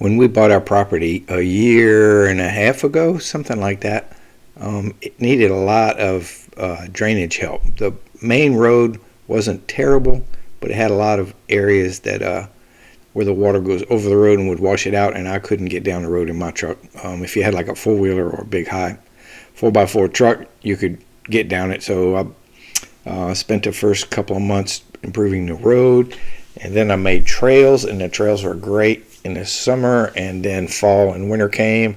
When we bought our property a year and a half ago, something like that, it needed a lot of drainage help. The main road wasn't terrible, but it had a lot of areas that where the water goes over the road and would wash it out, and I couldn't get down the road in my truck. If you had like a four-wheeler or a big high 4x4 truck, you could get down it. So I spent the first couple of months improving the road, and then I made trails, and the trails were great in the summer, and then fall and winter came,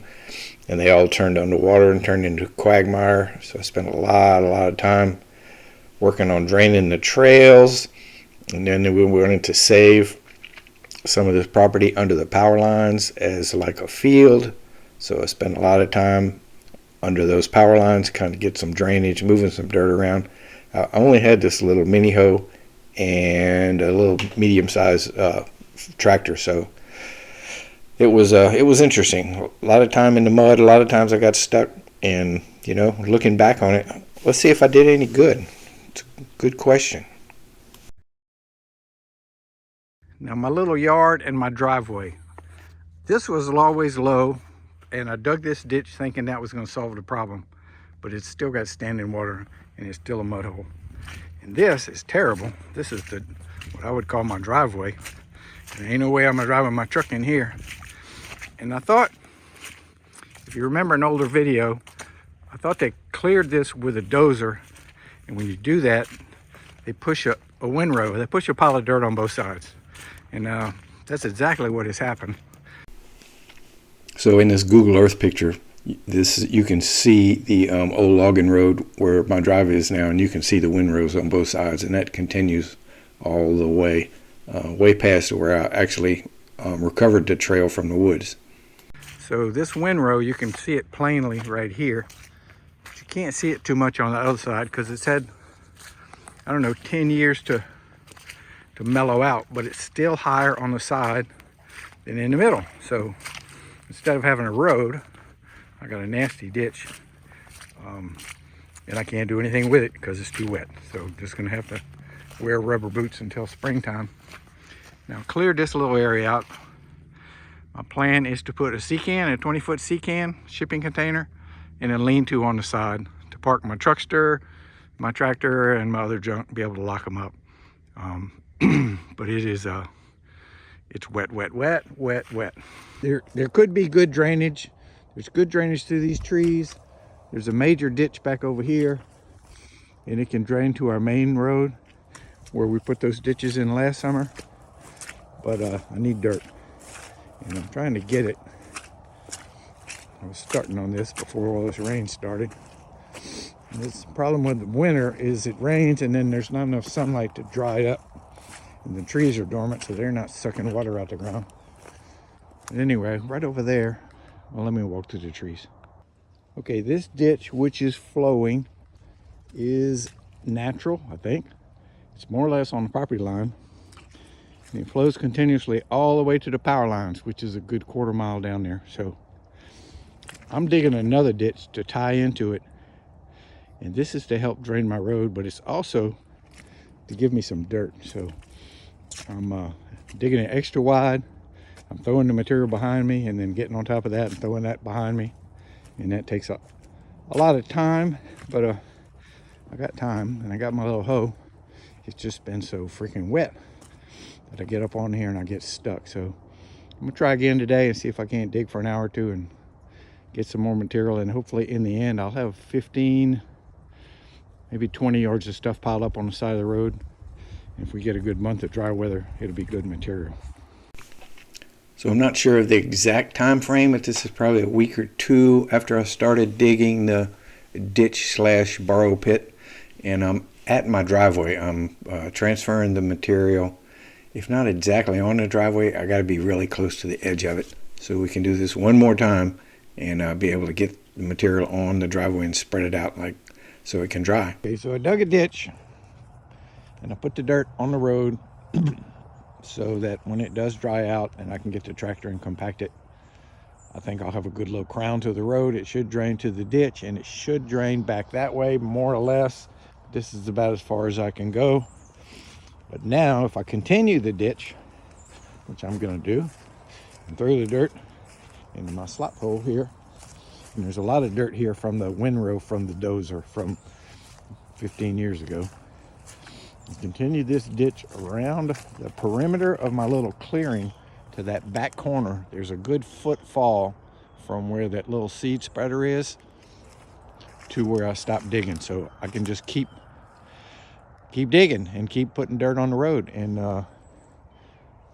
and they all turned underwater and turned into quagmire. So I spent a lot of time working on draining the trails, and then we wanted to save some of this property under the power lines as like a field. So I spent a lot of time under those power lines, kind of get some drainage, moving some dirt around. I only had this little mini hoe and a little medium-sized tractor, so it was interesting. A lot of time in the mud. A lot of times I got stuck, and looking back on it, let's see if I did any good. It's a good question. Now my little yard and my driveway. This was always low, and I dug this ditch thinking that was going to solve the problem, but it's still got standing water and it's still a mud hole. And this is terrible. This is what I would call my driveway. There ain't no way I'm driving my truck in here. And I thought, if you remember an older video, I thought they cleared this with a dozer, and when you do that, they push a windrow. They push a pile of dirt on both sides. And that's exactly what has happened. So in this Google Earth picture, you can see the old logging road where my drive is now, and you can see the windrows on both sides, and that continues all the way, way past where I actually recovered the trail from the woods. So this windrow, you can see it plainly right here. But you can't see it too much on the other side because it's had, I don't know, 10 years to mellow out, but it's still higher on the side than in the middle. So instead of having a road, I got a nasty ditch, and I can't do anything with it because it's too wet. So I'm just gonna have to wear rubber boots until springtime. Now clear this little area out. My plan is to put a sea-can, a 20-foot sea-can shipping container, and a lean-to on the side to park my truckster, my tractor, and my other junk, be able to lock them up. But it is it's wet. There could be good drainage. There's good drainage through these trees. There's a major ditch back over here, and it can drain to our main road where we put those ditches in last summer. But I need dirt, and I'm trying to get it. I was starting on this before all this rain started. And this problem with the winter is it rains, and then there's not enough sunlight to dry it up. And the trees are dormant, so they're not sucking water out the ground. But anyway, right over there, well, let me walk through the trees. Okay, this ditch, which is flowing, is natural, I think. It's more or less on the property line. And it flows continuously all the way to the power lines, which is a good quarter mile down there. So I'm digging another ditch to tie into it. And this is to help drain my road, but it's also to give me some dirt. So I'm digging it extra wide. I'm throwing the material behind me and then getting on top of that and throwing that behind me. And that takes a lot of time, but I got time and I got my little hoe. It's just been so freaking wet that I get up on here and I get stuck. So I'm gonna try again today and see if I can't dig for an hour or two and get some more material. And hopefully in the end, I'll have 15, maybe 20 yards of stuff piled up on the side of the road. If we get a good month of dry weather, it'll be good material. So I'm not sure of the exact time frame, but this is probably a week or two after I started digging the ditch/borrow pit, and I'm at my driveway. I'm transferring the material. If not exactly on the driveway, I got to be really close to the edge of it, so we can do this one more time and be able to get the material on the driveway and spread it out so it can dry. Okay, so I dug a ditch and I put the dirt on the road so that when it does dry out and I can get the tractor and compact it, I think I'll have a good little crown to the road. It should drain to the ditch, and it should drain back that way more or less. This is about as far as I can go. But now if I continue the ditch, which I'm going to do, and throw the dirt into my slop hole here. And there's a lot of dirt here from the windrow from the dozer from 15 years ago. Continue this ditch around the perimeter of my little clearing to that back corner. There's a good foot fall from where that little seed spreader is to where I stopped digging, so I can just keep digging and keep putting dirt on the road. And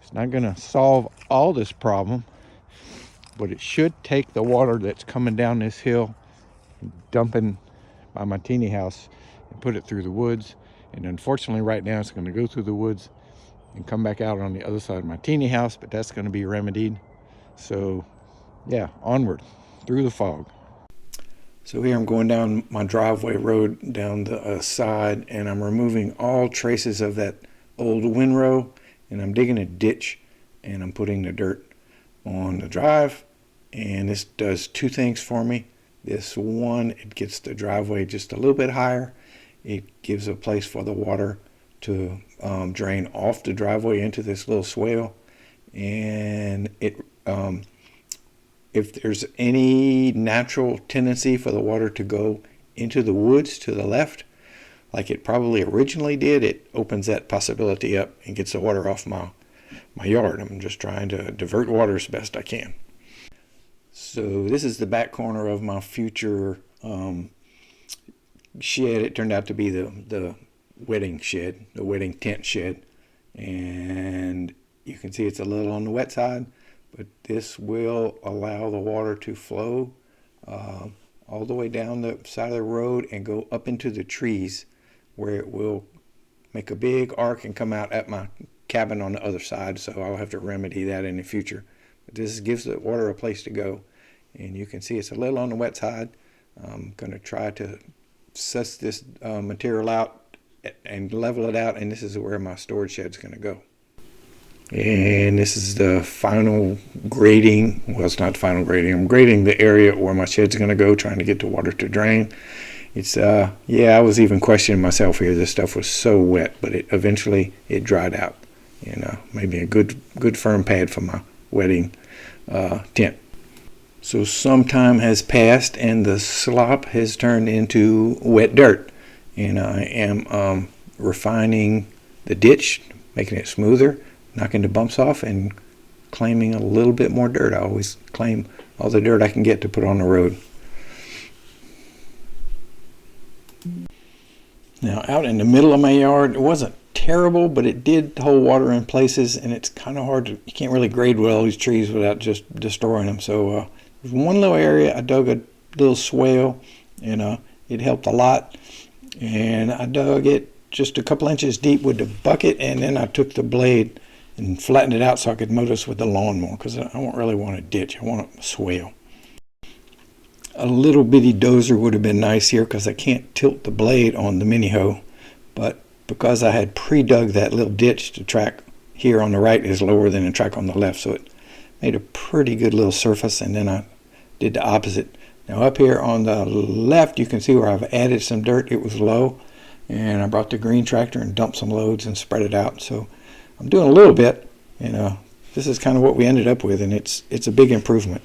it's not going to solve all this problem, but it should take the water that's coming down this hill, dumping by my teeny house, and put it through the woods. And unfortunately right now it's going to go through the woods and come back out on the other side of my teeny house, but that's going to be remedied. So yeah, onward through the fog. So here I'm going down my driveway road down the side, and I'm removing all traces of that old windrow, and I'm digging a ditch, and I'm putting the dirt on the drive. And this does two things for me. This one, it gets the driveway just a little bit higher. It gives a place for the water to drain off the driveway into this little swale. And it if there's any natural tendency for the water to go into the woods to the left, like it probably originally did, it opens that possibility up and gets the water off my yard. I'm just trying to divert water as best I can. So this is the back corner of my future shed. It turned out to be the wedding shed, the wedding tent shed. And you can see it's a little on the wet side, but this will allow the water to flow all the way down the side of the road and go up into the trees, where it will make a big arc and come out at my cabin on the other side. So I'll have to remedy that in the future. But this gives the water a place to go. And you can see it's a little on the wet side. I'm going to try to suss this material out and level it out, and this is where my storage shed's going to go. And this is the final grading. Well, it's not final grading. I'm grading the area where my shed's going to go, trying to get the water to drain. It's I was even questioning myself here. This stuff was so wet, but eventually it dried out. Maybe a good firm pad for my wedding tent. So some time has passed, and the slop has turned into wet dirt. And I am refining the ditch, making it smoother, knocking the bumps off, and claiming a little bit more dirt. I always claim all the dirt I can get to put on the road. Now, out in the middle of my yard, it wasn't terrible, but it did hold water in places, and it's kind of hard you can't really grade with all these trees without just destroying them. So there's one little area I dug a little swale, and it helped a lot. And I dug it just a couple inches deep with the bucket, and then I took the blade and flattened it out so I could mow this with the lawnmower, because I don't really want a ditch. I want a swale. A little bitty dozer would have been nice here, because I can't tilt the blade on the mini hoe. But because I had pre-dug that little ditch, the track here on the right is lower than the track on the left, so it made a pretty good little surface. And then I did the opposite. Now up here on the left, you can see where I've added some dirt. It was low, and I brought the green tractor and dumped some loads and spread it out. So I'm doing a little bit, and this is kind of what we ended up with, and it's a big improvement.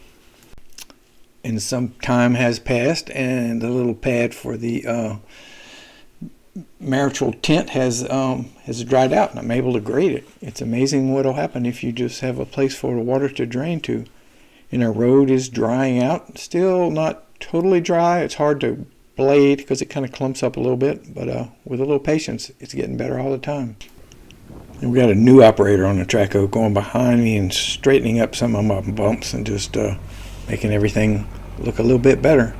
And some time has passed, and the little pad for the marital tent has dried out, and I'm able to grade it. It's amazing what'll happen if you just have a place for the water to drain to. And our road is drying out. Still not totally dry. It's hard to blade because it kind of clumps up a little bit, but with a little patience, it's getting better all the time. And we got a new operator on the track going behind me and straightening up some of my bumps and just making everything look a little bit better.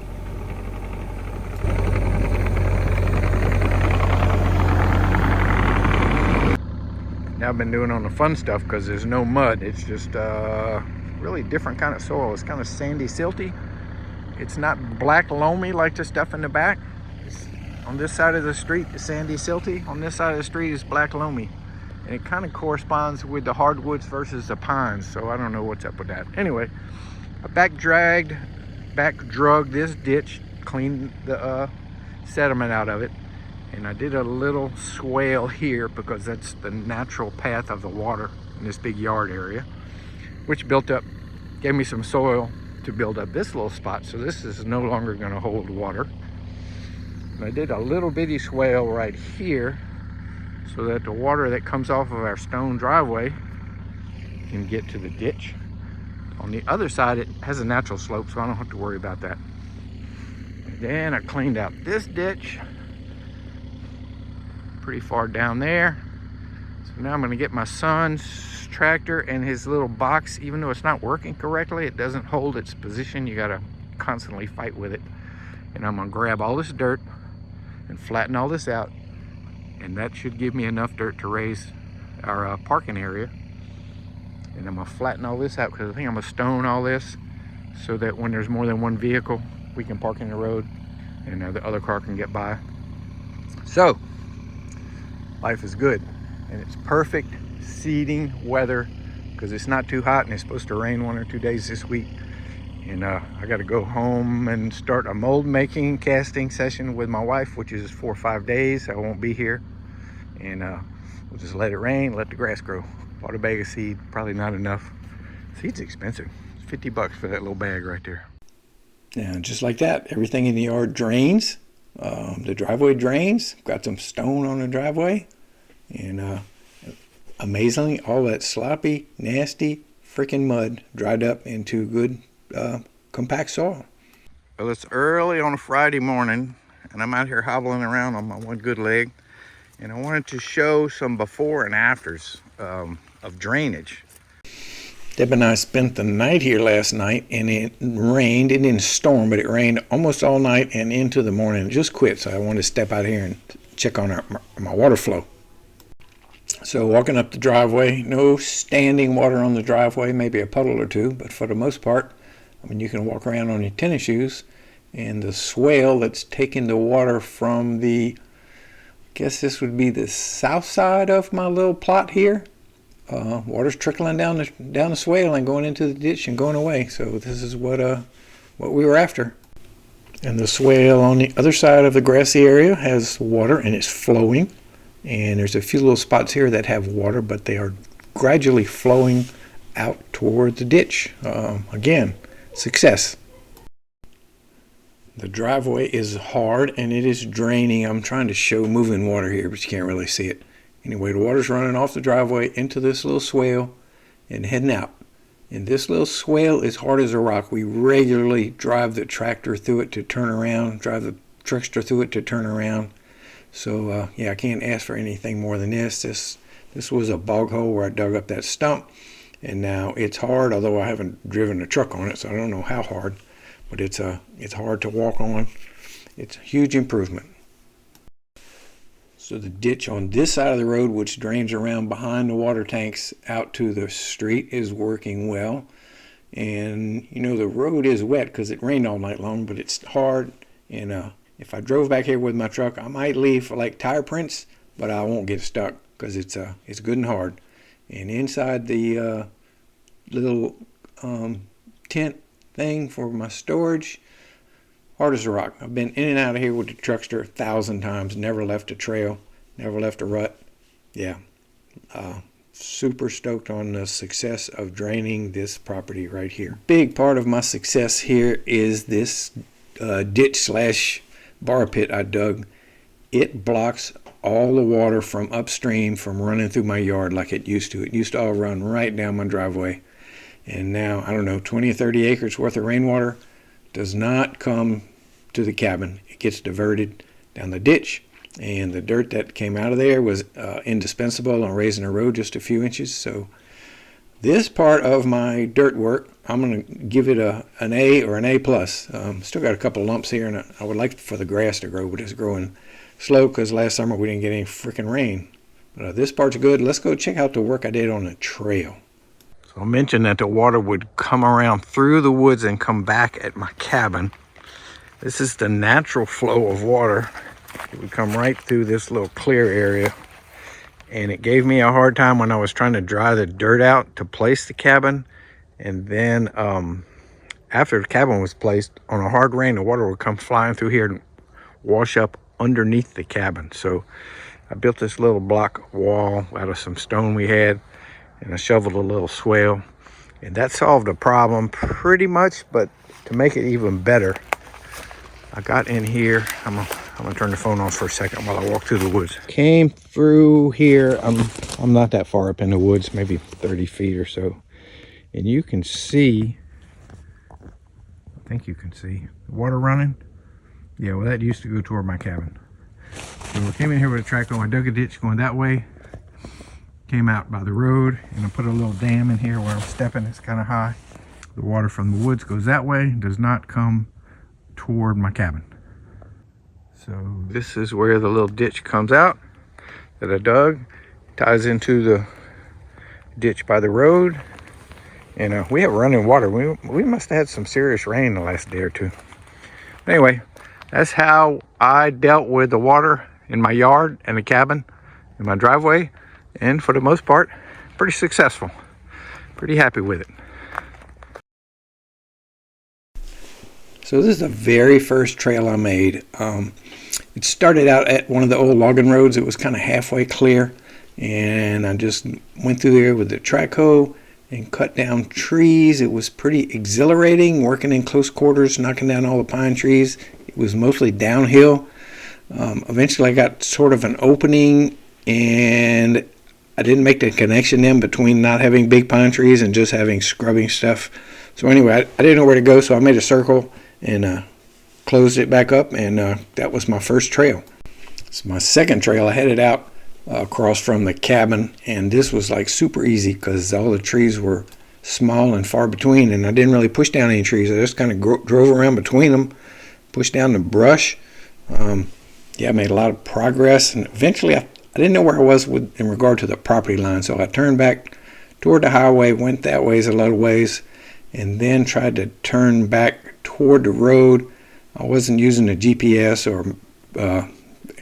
Now I've been doing on the fun stuff because there's no mud. It's just really different kind of soil. It's kind of sandy, silty. It's not black loamy like the stuff in the back. On this side of the street is sandy, silty. On this side of the street is black loamy. And it kind of corresponds with the hardwoods versus the pines. So I don't know what's up with that. Anyway, I back drug this ditch, cleaned the sediment out of it. And I did a little swale here because that's the natural path of the water in this big yard area, which built up gave me some soil to build up this little spot, so this is no longer going to hold water. And I did a little bitty swale right here so that the water that comes off of our stone driveway can get to the ditch. On the other side, it has a natural slope, so I don't have to worry about that. And then I cleaned out this ditch pretty far down there. So now I'm going to get my son's tractor and his little box. Even though it's not working correctly, it doesn't hold its position. You got to constantly fight with it. And I'm going to grab all this dirt and flatten all this out, and that should give me enough dirt to raise our parking area. And I'm going to flatten all this out because I think I'm going to stone all this so that when there's more than one vehicle, we can park in the road and the other car can get by. So life is good, and it's perfect seeding weather because it's not too hot and it's supposed to rain 1 or 2 days this week. And I got to go home and start a mold making casting session with my wife, which is 4 or 5 days. I won't be here, and we'll just let it rain, let the grass grow. Bought a bag of seed, probably not enough. Seed's expensive. It's $50 for that little bag right there. Now, just like that, everything in the yard drains. The driveway drains. Got some stone on the driveway, and amazingly, all that sloppy, nasty, freaking mud dried up into good compact soil. Well, it's early on a Friday morning, and I'm out here hobbling around on my one good leg, and I wanted to show some before and afters of drainage. Deb and I spent the night here last night, and it rained. It didn't storm, but it rained almost all night and into the morning. It just quit, so I wanted to step out here and check on my water flow. So walking up the driveway, no standing water on the driveway, maybe a puddle or two, but for the most part, I mean, you can walk around on your tennis shoes, and the swale that's taking the water from I guess this would be the south side of my little plot here. Water's trickling down the swale and going into the ditch and going away. So this is what we were after. And the swale on the other side of the grassy area has water, and it's flowing. And there's a few little spots here that have water, but they are gradually flowing out toward the ditch. Again, success. The driveway is hard and it is draining. I'm trying to show moving water here, but you can't really see it. Anyway, the water's running off the driveway into this little swale and heading out. And this little swale is hard as a rock. We regularly drive the tractor through it to turn around, drive the trickster through it to turn around. So, yeah, I can't ask for anything more than this. This was a bog hole where I dug up that stump, and now it's hard, although I haven't driven a truck on it, so I don't know how hard, but it's hard to walk on. It's a huge improvement. So the ditch on this side of the road, which drains around behind the water tanks out to the street, is working well. And, you know, the road is wet because it rained all night long, but it's hard. And if I drove back here with my truck, I might leave like tire prints, but I won't get stuck because it's good and hard. And inside the little tent thing for my storage, hard as a rock. I've been in and out of here with the truckster 1,000 times, never left a trail, never left a rut. Yeah, super stoked on the success of draining this property right here. Big part of my success here is this ditch slash bar pit I dug. It blocks all the water from upstream from running through my yard like it used to. It used to all run right down my driveway. And now, I don't know, 20 or 30 acres worth of rainwater does not come to the cabin. It gets diverted down the ditch, and the dirt that came out of there was indispensable on raising the road just a few inches. So this part of my dirt work, I'm going to give it an A or an A+. Still got a couple lumps here, and I would like for the grass to grow, but it's growing slow because last summer we didn't get any freaking rain. But this part's good. Let's go check out the work I did on the trail. So I mentioned that the water would come around through the woods and come back at my cabin. This is the natural flow of water. It would come right through this little clear area. And it gave me a hard time when I was trying to dry the dirt out to place the cabin. And then after the cabin was placed, on a hard rain, the water would come flying through here and wash up underneath the cabin. So I built this little block wall out of some stone we had, and I shoveled a little swale, And that solved a problem pretty much, but to make it even better, I got in here. I'm gonna turn the phone off for a second while I walk through the woods. Came through here. I'm not that far up in the woods, maybe 30 feet or so. And you can see, I think you can see the water running. Yeah, well, that used to go toward my cabin. So I came in here with a track hole. I dug a ditch going that way. Came out by the road, and I put a little dam in here where I'm stepping. It's kind of high. The water from the woods goes that way, does not come toward my cabin. So this is where the little ditch comes out that I dug, ties into the ditch by the road. And we have running water. We must have had some serious rain the last day or two. Anyway, that's how I dealt with the water in my yard and the cabin in my driveway. And for the most part, pretty successful. Pretty happy with it. So this is the very first trail I made. It started out at one of the old logging roads. It was kind of halfway clear, and I just went through there with the track hoe and cut down trees. It was pretty exhilarating working in close quarters, knocking down all the pine trees. It was mostly downhill. Eventually I got sort of an opening, and I didn't make the connection then between not having big pine trees and just having scrubbing stuff. So anyway, I didn't know where to go, so I made a circle and closed it back up, and that was my first trail. So my second trail, I headed out across from the cabin, and this was like super easy because all the trees were small and far between, and I didn't really push down any trees. I just kind of drove around between them, pushed down the brush. Yeah, I made a lot of progress, and eventually I didn't know where I was in regard to the property line, so I turned back toward the highway, went that ways a little ways, and then tried to turn back toward the road. I wasn't using a GPS or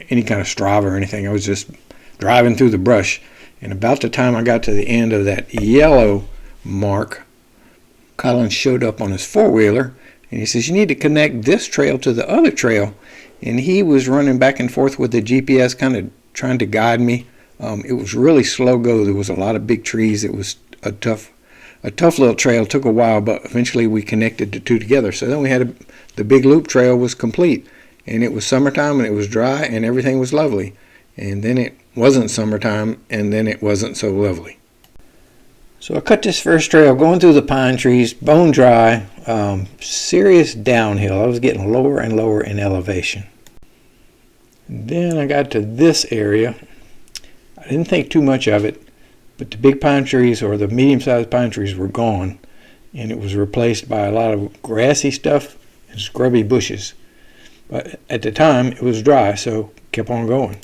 any kind of Strava or anything. I was just driving through the brush, and about the time I got to the end of that yellow mark, Colin showed up on his four-wheeler, and he says, "You need to connect this trail to the other trail." And he was running back and forth with the GPS, kind of trying to guide me. It was really slow go. There was a lot of big trees. It was a tough little trail. It took a while, but eventually we connected the two together. So then we had the big loop trail was complete, and it was summertime, and it was dry, and everything was lovely. And then it wasn't summertime, and then it wasn't so lovely. So I cut this first trail going through the pine trees, bone dry, serious downhill. I was getting lower and lower in elevation. Then I got to this area. I didn't think too much of it, but the big pine trees, or the medium-sized pine trees, were gone, and it was replaced by a lot of grassy stuff and scrubby bushes. But at the time, it was dry, so kept on going.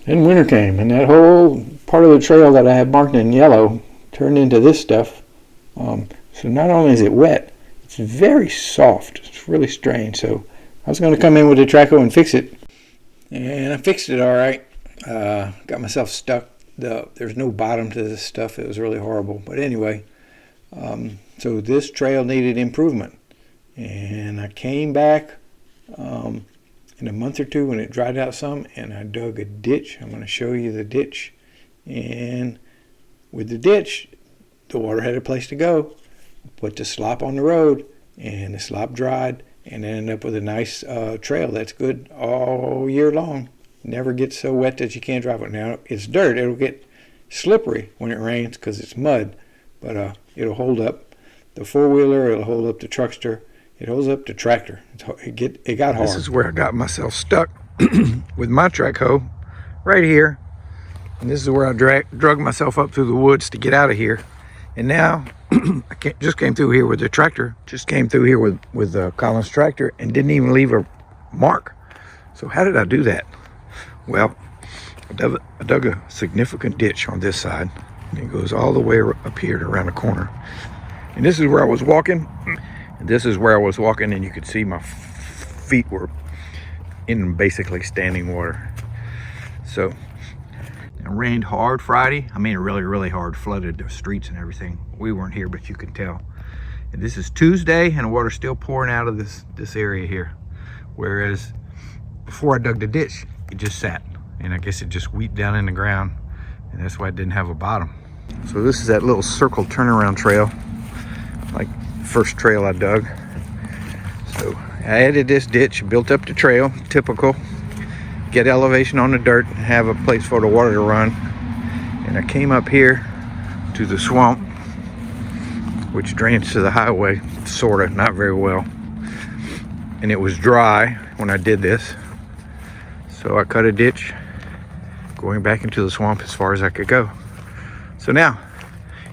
Then winter came, and that whole part of the trail that I had marked in yellow turned into this stuff. So not only is it wet, it's very soft. It's really strange. So I was going to come in with a track hoe and fix it, and I fixed it all right. Got myself stuck. There's no bottom to this stuff. It was really horrible. But anyway, so this trail needed improvement, and I came back in a month or two when it dried out some, and I dug a ditch. I'm going to show you the ditch. And with the ditch, the water had a place to go. Put the slop on the road, and the slop dried, and ended up with a nice trail that's good all year long. Never gets so wet that you can't drive it. Now, it's dirt. It'll get slippery when it rains because it's mud, but it'll hold up the four-wheeler. It'll hold up the truckster. It holds up the tractor. It got hard. This is where I got myself stuck with my track hoe, right here. And this is where I drug myself up through the woods to get out of here. And now, I just came through here with the tractor. Just came through here with Colin's tractor and didn't even leave a mark. So how did I do that? Well, I dug a significant ditch on this side. And it goes all the way up here to around the corner. And this is where I was walking. And this is where I was walking, and you could see my feet were in basically standing water. So it rained hard Friday. I mean, really, really hard. Flooded the streets and everything. We weren't here, but you can tell. And this is Tuesday, and the water's still pouring out of this area here. Whereas before I dug the ditch, it just sat. And I guess it just weeped down in the ground, and that's why it didn't have a bottom. So this is that little circle turnaround trail like first trail I dug. So I added this ditch, built up the trail, typical. Get elevation on the dirt, have a place for the water to run. And I came up here to the swamp, which drains to the highway, sorta, not very well. And it was dry when I did this. So I cut a ditch going back into the swamp as far as I could go. So now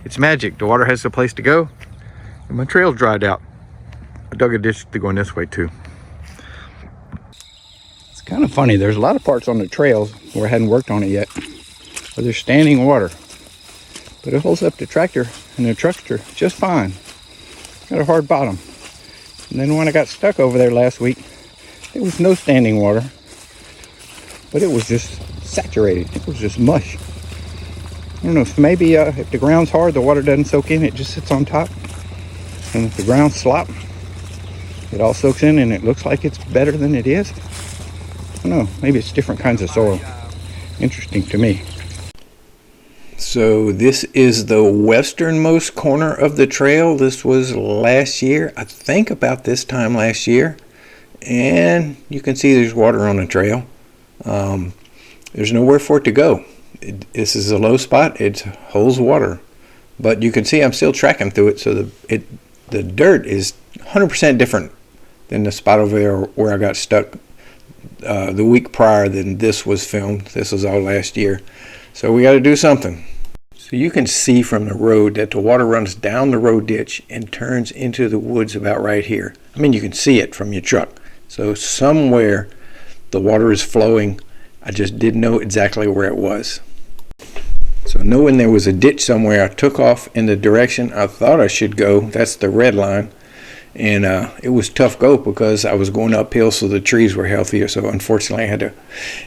it's magic. The water has a place to go and my trail dried out. I dug a ditch to go in this way too. It's kind of funny. There's a lot of parts on the trails where I hadn't worked on it yet, where there's standing water, but it holds up the tractor and the truckster just fine. Got a hard bottom. And then when I got stuck over there last week, there was no standing water, but it was just saturated. It was just mush. I don't know if maybe if the ground's hard, the water doesn't soak in, it just sits on top. And if the ground's slop, it all soaks in and it looks like it's better than it is. I don't know, maybe it's different kinds of soil. Interesting to me. So this is the westernmost corner of the trail. This was last year, I think about this time last year. And you can see there's water on the trail. There's nowhere for it to go. This is a low spot. It holds water. But you can see I'm still tracking through it, so the dirt is 100% different than the spot over there where I got stuck the week prior than this was filmed. This was all last year. So we got to do something. So you can see from the road that the water runs down the road ditch and turns into the woods about right here. I mean, you can see it from your truck. So somewhere the water is flowing. I just didn't know exactly where it was. So knowing there was a ditch somewhere, I took off in the direction I thought I should go. That's the red line. And it was tough go because I was going uphill, so the trees were healthier. So unfortunately, I had to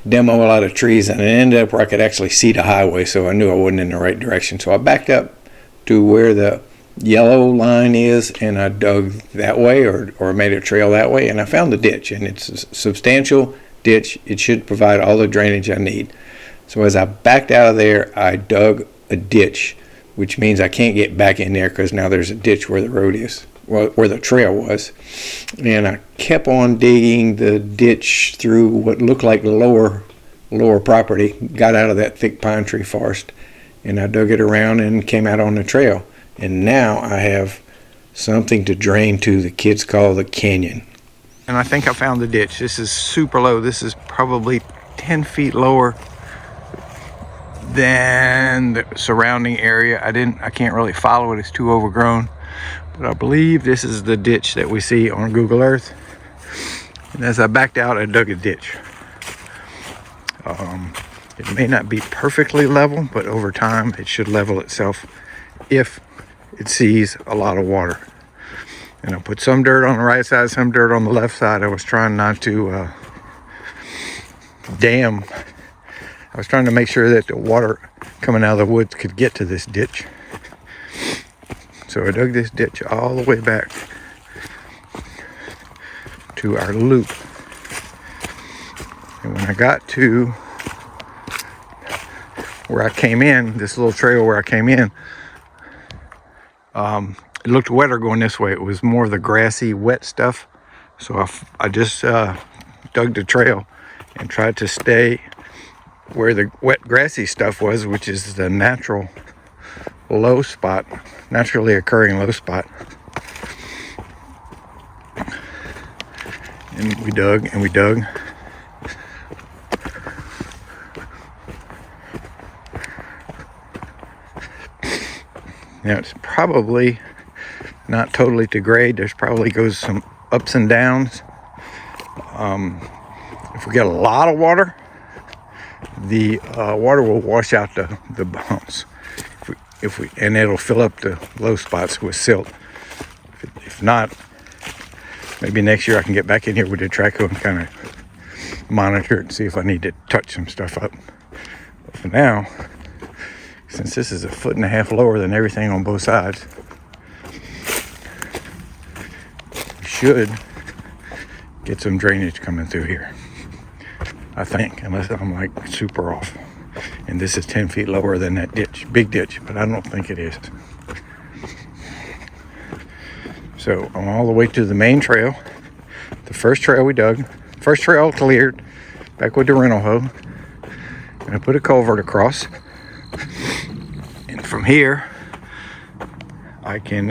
demo a lot of trees, and it ended up where I could actually see the highway. So I knew I wasn't in the right direction. So I backed up to where the yellow line is, and I dug that way or made a trail that way, and I found the ditch. And it's a substantial ditch. It should provide all the drainage I need. So as I backed out of there, I dug a ditch, which means I can't get back in there because now there's a ditch where the road is. Well, where the trail was. And I kept on digging the ditch through what looked like lower property, got out of that thick pine tree forest, and I dug it around and came out on the trail. And now I have something to drain to the kids call the canyon. And I think I found the ditch. This is super low. This is probably 10 feet lower than the surrounding area. I can't really follow it. It's too overgrown. But I believe this is the ditch that we see on Google Earth. And as I backed out, I dug a ditch. It may not be perfectly level, but over time it should level itself if it sees a lot of water. And I put some dirt on the right side, some dirt on the left side. I was trying not to dam. I was trying to make sure that the water coming out of the woods could get to this ditch. So I dug this ditch all the way back to our loop. And when I got to where I came in, this little trail where I came in, it looked wetter going this way. It was more of the grassy, wet stuff. So I just dug the trail and tried to stay where the wet, grassy stuff was, which is the natural low spot, naturally occurring low spot. And we dug and we dug. Now it's probably not totally to grade. There's probably goes some ups and downs. If we get a lot of water, the water will wash out the bumps. And it'll fill up the low spots with silt. If not, maybe next year I can get back in here with the traco and kind of monitor it and see if I need to touch some stuff up. But for now, since this is 1.5 feet lower than everything on both sides, we should get some drainage coming through here. I think, unless I'm like super off. And this is 10 feet lower than that ditch, big ditch, but I don't think it is. So I'm all the way to the main trail, the first trail we dug, first trail cleared, back with the rental hoe. And I put a culvert across. And from here, I can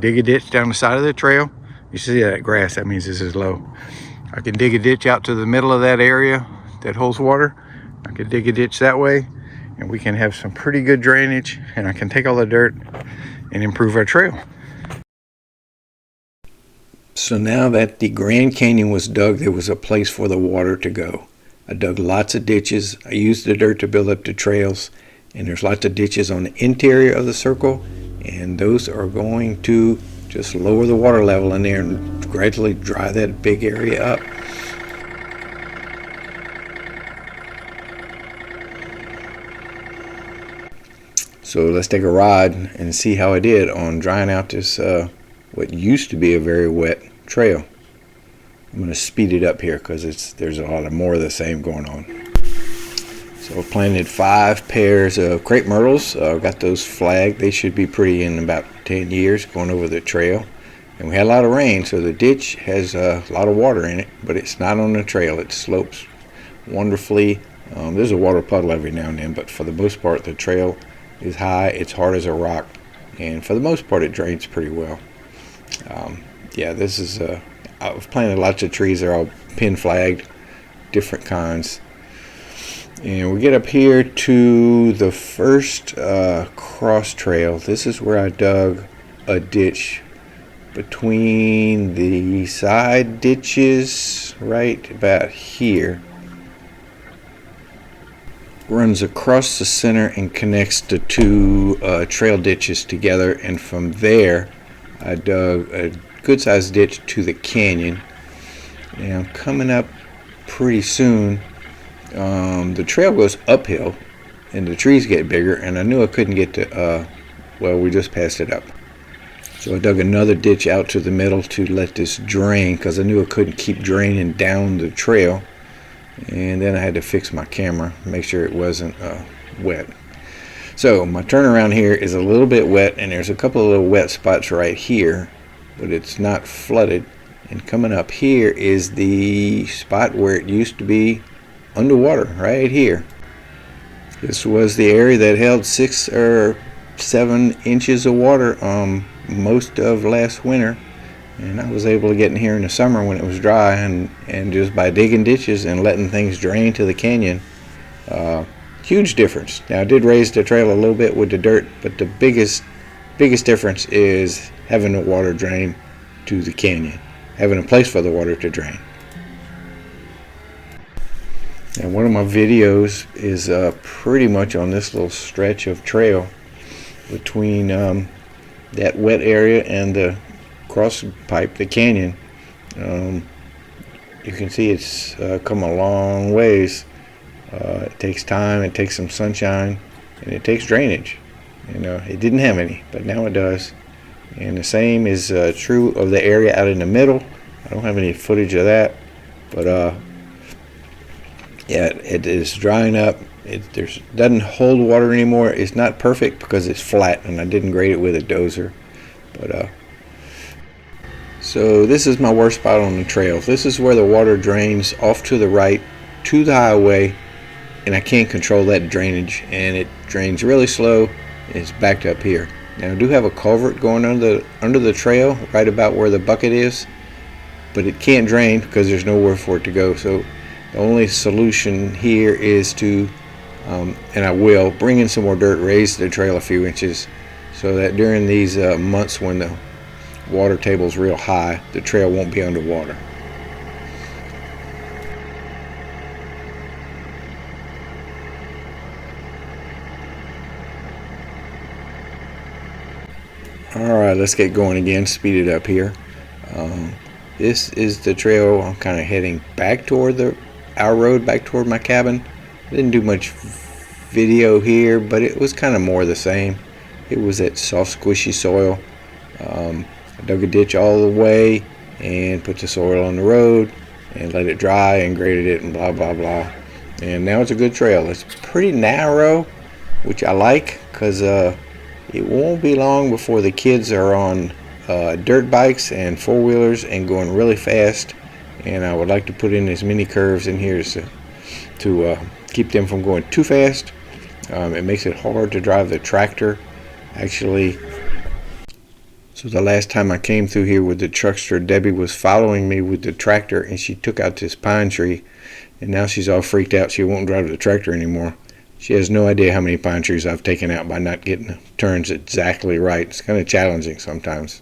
dig a ditch down the side of the trail. You see that grass, that means this is low. I can dig a ditch out to the middle of that area that holds water. I can dig a ditch that way, and we can have some pretty good drainage, and I can take all the dirt and improve our trail. So now that the Grand Canyon was dug, there was a place for the water to go. I dug lots of ditches. I used the dirt to build up the trails, and there's lots of ditches on the interior of the circle, and those are going to just lower the water level in there and gradually dry that big area up. So let's take a ride and see how I did on drying out this what used to be a very wet trail. I'm going to speed it up here because there's a lot of more of the same going on. So I planted 5 pairs of crepe myrtles. Got those flagged. They should be pretty in about 10 years going over the trail. And we had a lot of rain, so the ditch has a lot of water in it, but it's not on the trail. It slopes wonderfully. There's a water puddle every now and then, but for the most part, the trail is high. It's hard as a rock, and for the most part, it drains pretty well. Yeah, this is I've planted lots of trees. They're all pin flagged, different kinds. And we get up here to the first cross trail. This is where I dug a ditch between the side ditches, right about here. Runs across the center and connects the 2 trail ditches together, and from there I dug a good sized ditch to the canyon. Now coming up pretty soon, the trail goes uphill and the trees get bigger, and I knew I couldn't get to well, we just passed it up. So I dug another ditch out to the middle to let this drain, because I knew I couldn't keep draining down the trail. And then I had to fix my camera, make sure it wasn't wet. So my turnaround here is a little bit wet, and there's a couple of little wet spots right here, but it's not flooded. And coming up here is the spot where it used to be underwater, right here. This was the area that held 6 or 7 inches of water most of last winter, and I was able to get in here in the summer when it was dry, and just by digging ditches and letting things drain to the canyon, huge difference. Now I did raise the trail a little bit with the dirt, but the biggest difference is having the water drain to the canyon, having a place for the water to drain. And one of my videos is pretty much on this little stretch of trail between that wet area and the cross pipe, the canyon. You can see it's come a long ways. It takes time, it takes some sunshine, and it takes drainage. It didn't have any, but now it does. And the same is true of the area out in the middle. I don't have any footage of that, but yeah, it is drying up. It doesn't hold water anymore. It's not perfect because it's flat, and I didn't grade it with a dozer. But so this is my worst spot on the trail. This is where the water drains off to the right to the highway, and I can't control that drainage, and it drains really slow. It's backed up here. Now I do have a culvert going under the trail right about where the bucket is, but it can't drain because there's nowhere for it to go. So the only solution here is to and I will bring in some more dirt, raise the trail a few inches, so that during these months when the water table's real high, the trail won't be underwater. Alright, let's get going again, speed it up here. This is the trail I'm kind of heading back toward our road, back toward my cabin. I didn't do much video here, but it was kind of more the same. It was that soft, squishy soil. I dug a ditch all the way and put the soil on the road and let it dry and graded it and blah blah blah. And now it's a good trail. It's pretty narrow, which I like, because it won't be long before the kids are on dirt bikes and four-wheelers and going really fast, and I would like to put in as many curves in here to keep them from going too fast. It makes it hard to drive the tractor, actually. So the last time I came through here with the truckster, Debbie was following me with the tractor, and she took out this pine tree, and now she's all freaked out. She won't drive the tractor anymore. She has no idea how many pine trees I've taken out by not getting the turns exactly right. It's kind of challenging sometimes.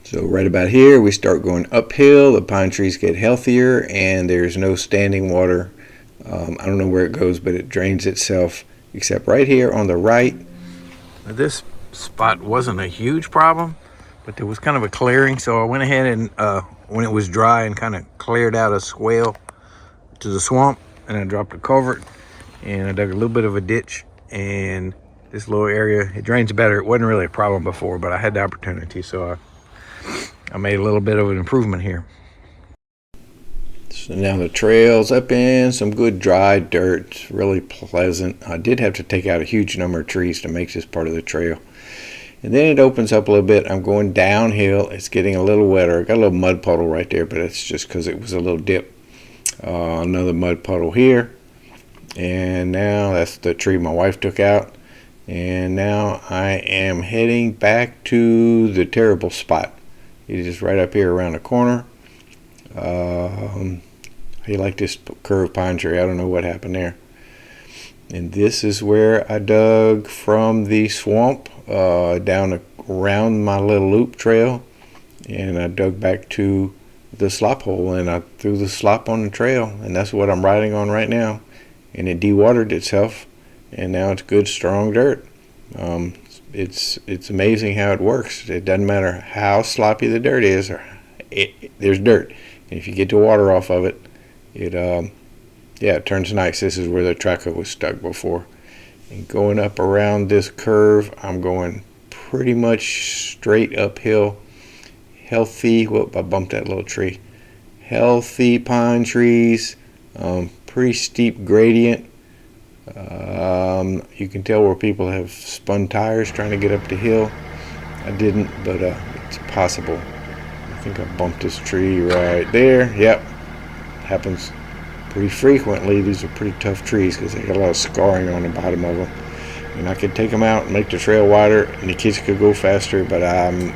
So right about here, we start going uphill. The pine trees get healthier, and there's no standing water. I don't know where it goes, but it drains itself, except right here on the right. This spot wasn't a huge problem, but there was kind of a clearing, so I went ahead and when it was dry and kind of cleared out a swale to the swamp, and I dropped a culvert, and I dug a little bit of a ditch, and this little area, it drains better. It wasn't really a problem before, but I had the opportunity, so I made a little bit of an improvement here. So now the trail's up in some good dry dirt. It's really pleasant. I did have to take out a huge number of trees to make this part of the trail. And then it opens up a little bit. I'm going downhill. It's getting a little wetter. I got a little mud puddle right there, but it's just because it was a little dip. Another mud puddle here. And now that's the tree my wife took out. And now I am heading back to the terrible spot. It is right up here around the corner. I like this curved pine tree. I don't know what happened there. And this is where I dug from the swamp down around my little loop trail. And I dug back to the slop hole, and I threw the slop on the trail. And that's what I'm riding on right now. And it dewatered itself, and now it's good, strong dirt. It's amazing how it works. It doesn't matter how sloppy the dirt is, there's dirt. And if you get the water off of it, it turns nice. This is where the tracker was stuck before. And going up around this curve, I'm going pretty much straight uphill. Healthy, whoop, I bumped that little tree. Healthy pine trees, pretty steep gradient. You can tell where people have spun tires trying to get up the hill. I didn't, but it's possible. I think I bumped this tree right there. Yep, happens pretty frequently. These are pretty tough trees because they got a lot of scarring on the bottom of them. And I could take them out and make the trail wider, and the kids could go faster, but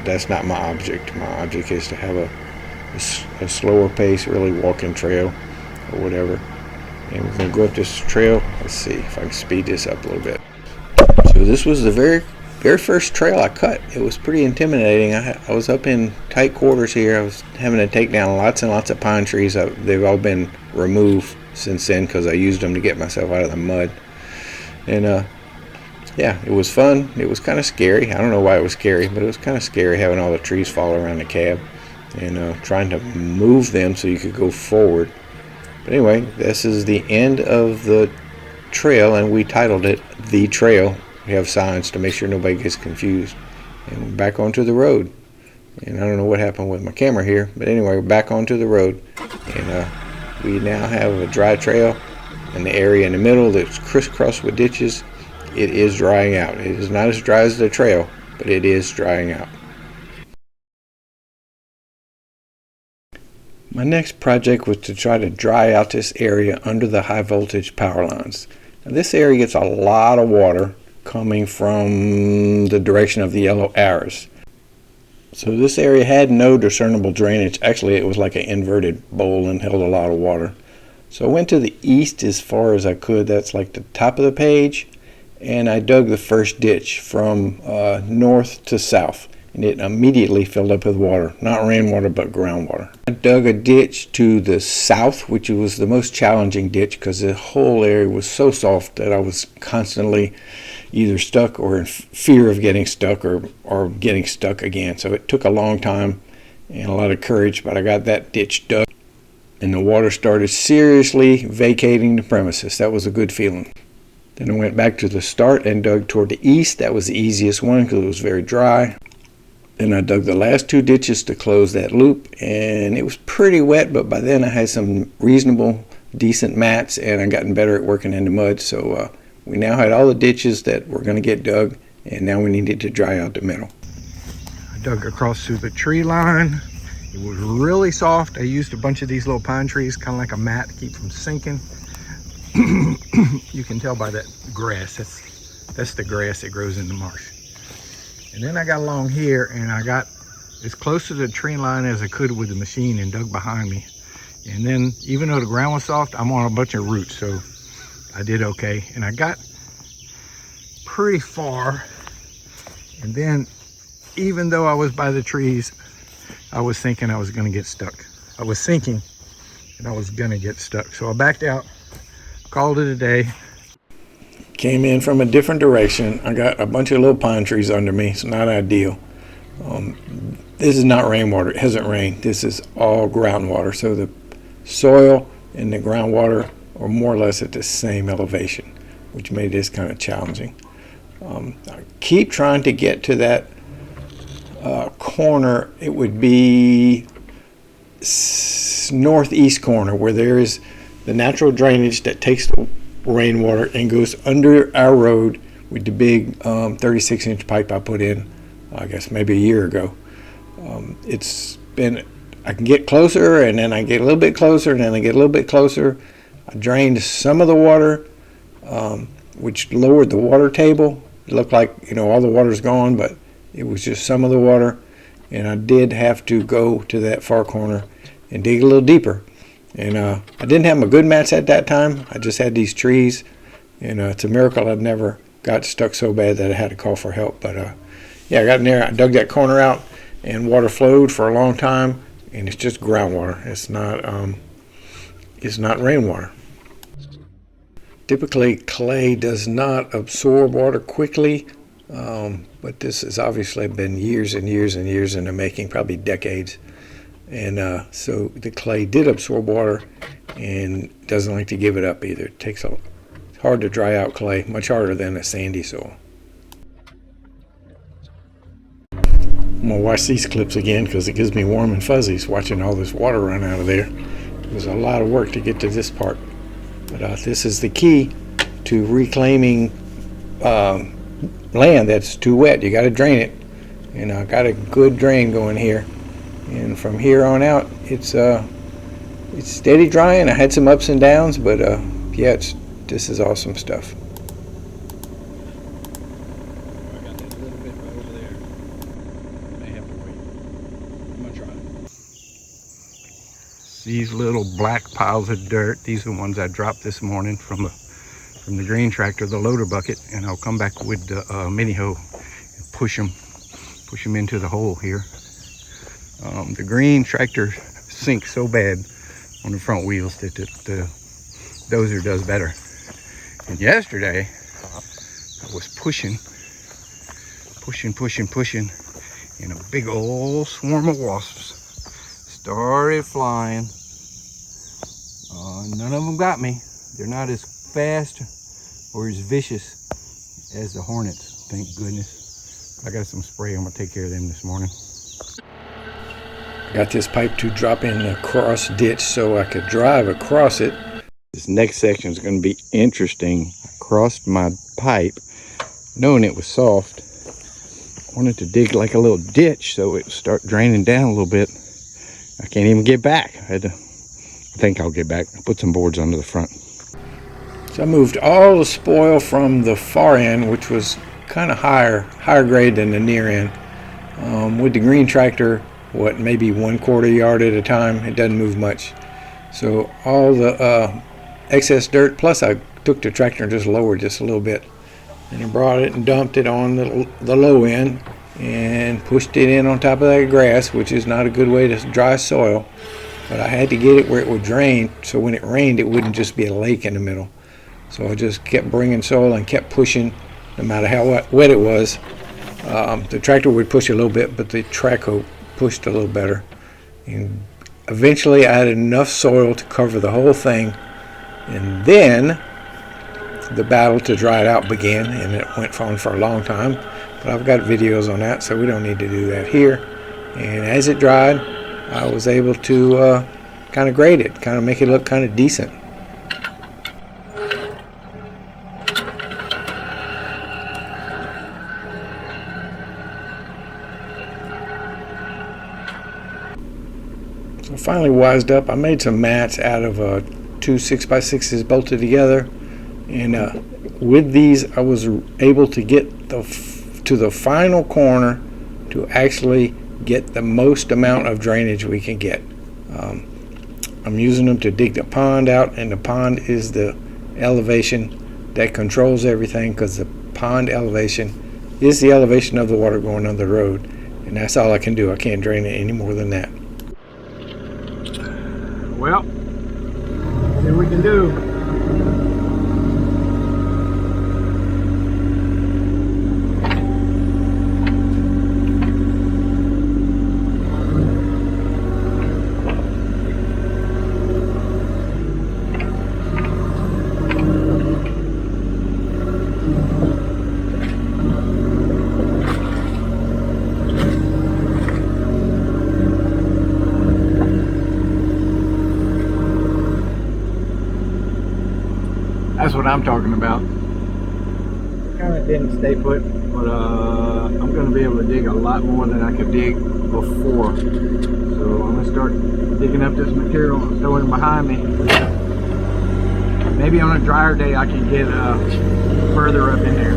that's not my object. My object is to have a slower pace, really walking trail or whatever. And we're going to go up this trail. Let's see if I can speed this up a little bit. So this was the very first trail I cut. It was pretty intimidating. I was up in tight quarters here. I was having to take down lots and lots of pine trees. They've all been removed since then because I used them to get myself out of the mud. And yeah, it was fun. It was kind of scary. I don't know why it was scary, but it was kind of scary having all the trees fall around the cab and trying to move them so you could go forward. But anyway, this is the end of the trail, and we titled it The Trail. We have signs to make sure nobody gets confused. And we're back onto the road. And I don't know what happened with my camera here, but anyway, we're back onto the road. And we now have a dry trail, and the area in the middle that's crisscrossed with ditches, it is drying out. It is not as dry as the trail, but it is drying out. My next project was to try to dry out this area under the high voltage power lines. Now, this area gets a lot of water coming from the direction of the yellow arrows. So this area had no discernible drainage. Actually, it was like an inverted bowl and held a lot of water. So I went to the east as far as I could. That's like the top of the page. And I dug the first ditch from north to south. And it immediately filled up with water. Not rainwater, but groundwater. I dug a ditch to the south, which was the most challenging ditch because the whole area was so soft that I was constantly either stuck or in fear of getting stuck or getting stuck again. So it took a long time and a lot of courage, but I got that ditch dug. And the water started seriously vacating the premises. That was a good feeling. Then I went back to the start and dug toward the east. That was the easiest one because it was very dry. Then I dug the last 2 ditches to close that loop, and it was pretty wet, but by then I had some reasonable, decent mats, and I gotten better at working in the mud. So we now had all the ditches that were going to get dug, and now we needed to dry out the middle. I dug across through the tree line. It was really soft. I used a bunch of these little pine trees, kind of like a mat to keep from sinking. You can tell by that grass. That's the grass that grows in the marsh. And then I got along here and I got as close to the tree line as I could with the machine and dug behind me. And then even though the ground was soft, I'm on a bunch of roots, so I did okay. And I got pretty far. And then even though I was by the trees, I was thinking I was gonna get stuck. I was thinking that I was gonna get stuck. So I backed out, called it a day. Came in from a different direction. I got a bunch of little pine trees under me. It's not ideal. This is not rainwater. It hasn't rained. This is all groundwater. So the soil and the groundwater are more or less at the same elevation, which made this kind of challenging. I keep trying to get to that corner. It would be northeast corner where there is the natural drainage that takes the rainwater and goes under our road with the big 36-inch pipe I put in, I guess maybe a year ago. It's been, I can get closer and then I get a little bit closer and then I get a little bit closer. I drained some of the water, which lowered the water table. It looked like, all the water's gone, but it was just some of the water. And I did have to go to that far corner and dig a little deeper. And I didn't have my good mats at that time. I just had these trees. And it's a miracle I've never got stuck so bad that I had to call for help. But yeah, I got in there. I dug that corner out, and water flowed for a long time. And it's just groundwater. It's not rainwater. Typically, clay does not absorb water quickly. But this has obviously been years and years and years in the making, probably decades. And so the clay did absorb water and doesn't like to give it up either. It's hard to dry out clay, much harder than a sandy soil. I'm gonna watch these clips again because it gives me warm and fuzzies watching all this water run out of there. It was a lot of work to get to this part. But this is the key to reclaiming land that's too wet. You got to drain it. And I got a good drain going here. And from here on out, it's steady drying. I had some ups and downs, but yeah, this is awesome stuff. I got that little bit right over there. May have to wait. I'm gonna try. These little black piles of dirt, these are the ones I dropped this morning from the green tractor, the loader bucket, and I'll come back with the mini hoe and push them into the hole here. The green tractor sinks so bad on the front wheels that the dozer does better. And yesterday, I was pushing, and a big old swarm of wasps started flying. None of them got me. They're not as fast or as vicious as the hornets, thank goodness. I got some spray. I'm gonna take care of them this morning. Got this pipe to drop in the cross ditch so I could drive across it. This next section is going to be interesting. I crossed my pipe knowing it was soft. I wanted to dig like a little ditch so it would start draining down a little bit. I can't even get back. I think I'll get back. I'll put some boards under the front. So I moved all the spoil from the far end, which was kind of higher grade than the near end. With the green tractor, maybe 1/4 yard at a time. It doesn't move much. So all the excess dirt, plus I took the tractor and just lowered just a little bit. And I brought it and dumped it on the low end and pushed it in on top of that grass, which is not a good way to dry soil. But I had to get it where it would drain, so when it rained, it wouldn't just be a lake in the middle. So I just kept bringing soil and kept pushing, no matter how wet it was. The tractor would push a little bit, but the track hoe pushed a little better. And eventually I had enough soil to cover the whole thing. And then the battle to dry it out began, and it went on for a long time. But I've got videos on that, so we don't need to do that here. And as it dried, I was able to kind of grade it, kind of make it look kind of decent. So finally wised up. I made some mats out of two 6x6s bolted together, and with these I was able to get to the final corner to actually get the most amount of drainage we can get. I'm using them to dig the pond out, and the pond is the elevation that controls everything, because the pond elevation is the elevation of the water going on the road, and that's all I can do. I can't drain it any more than that. Well, see what we can do. That's what I'm talking about. Kind of didn't stay put, but I'm going to be able to dig a lot more than I could dig before. So I'm going to start digging up this material and throwing it behind me. Maybe on a drier day I can get further up in there.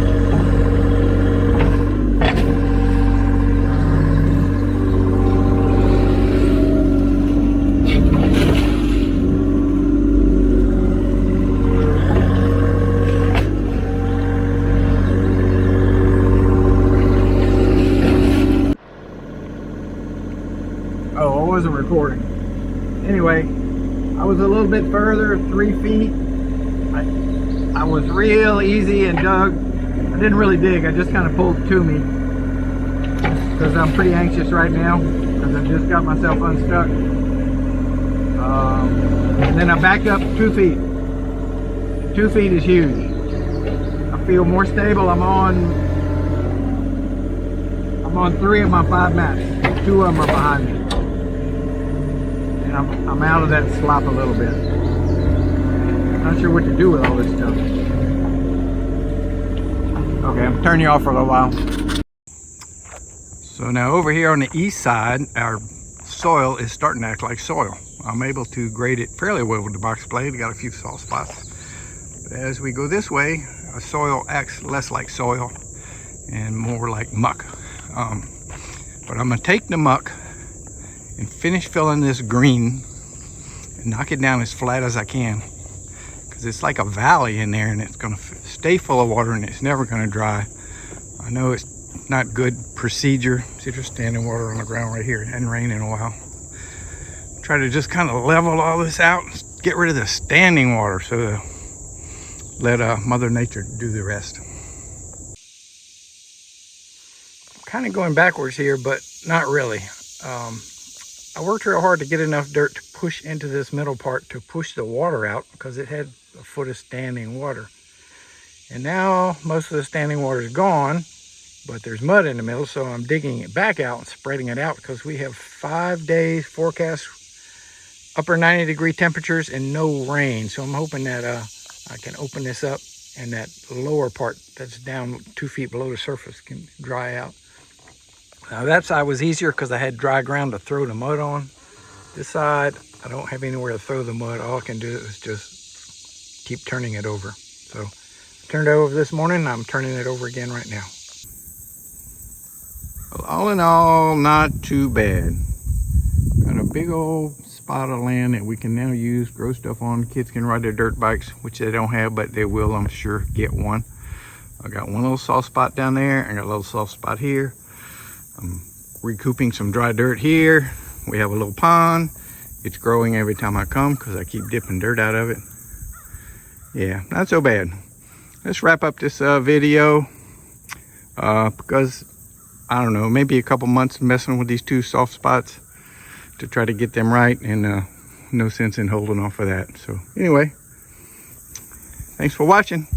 Oh, I wasn't recording. Anyway, I was a little bit further, 3 feet. I was real easy and dug. I didn't really dig, I just kind of pulled to me, because I'm pretty anxious right now, because I just got myself unstuck. And then I backed up 2 feet. 2 feet is huge. I feel more stable. I'm on 3 of my 5 mats. 2 of them are behind me. I'm out of that slop a little bit. Not sure what to do with all this stuff. Okay, I'm turning you off for a little while. So now over here on the east side, our soil is starting to act like soil. I'm able to grade it fairly well with the box blade. Got a few soft spots. But as we go this way, our soil acts less like soil and more like muck. But I'm gonna take the muck and finish filling this green and knock it down as flat as I can, because it's like a valley in there, and it's going to stay full of water and it's never going to dry. I know it's not good procedure. See, there's standing water on the ground right here. It hadn't rained in a while. Try to just kind of level all this out and get rid of the standing water, so let Mother Nature do the rest. I'm kind of going backwards here, but not really. I worked real hard to get enough dirt to push into this middle part to push the water out, because it had a foot of standing water. And now most of the standing water is gone, but there's mud in the middle, so I'm digging it back out and spreading it out, because we have 5 days forecast, upper 90-degree temperatures and no rain. So I'm hoping that I can open this up and that lower part that's down 2 feet below the surface can dry out. Now that side was easier because I had dry ground to throw the mud on. This side, I don't have anywhere to throw the mud. All I can do is just keep turning it over. So I turned it over this morning, and I'm turning it over again right now. Well, all in all, not too bad. Got a big old spot of land that we can now use, grow stuff on. Kids can ride their dirt bikes, which they don't have, but they will, I'm sure, get one. I got one little soft spot down there. I got a little soft spot here. I'm recouping some dry dirt here. We have a little pond. It's growing every time I come because I keep dipping dirt out of it. Yeah, not so bad. Let's wrap up this video because, I don't know, maybe a couple months messing with these 2 soft spots to try to get them right, and no sense in holding off for that. So anyway, thanks for watching.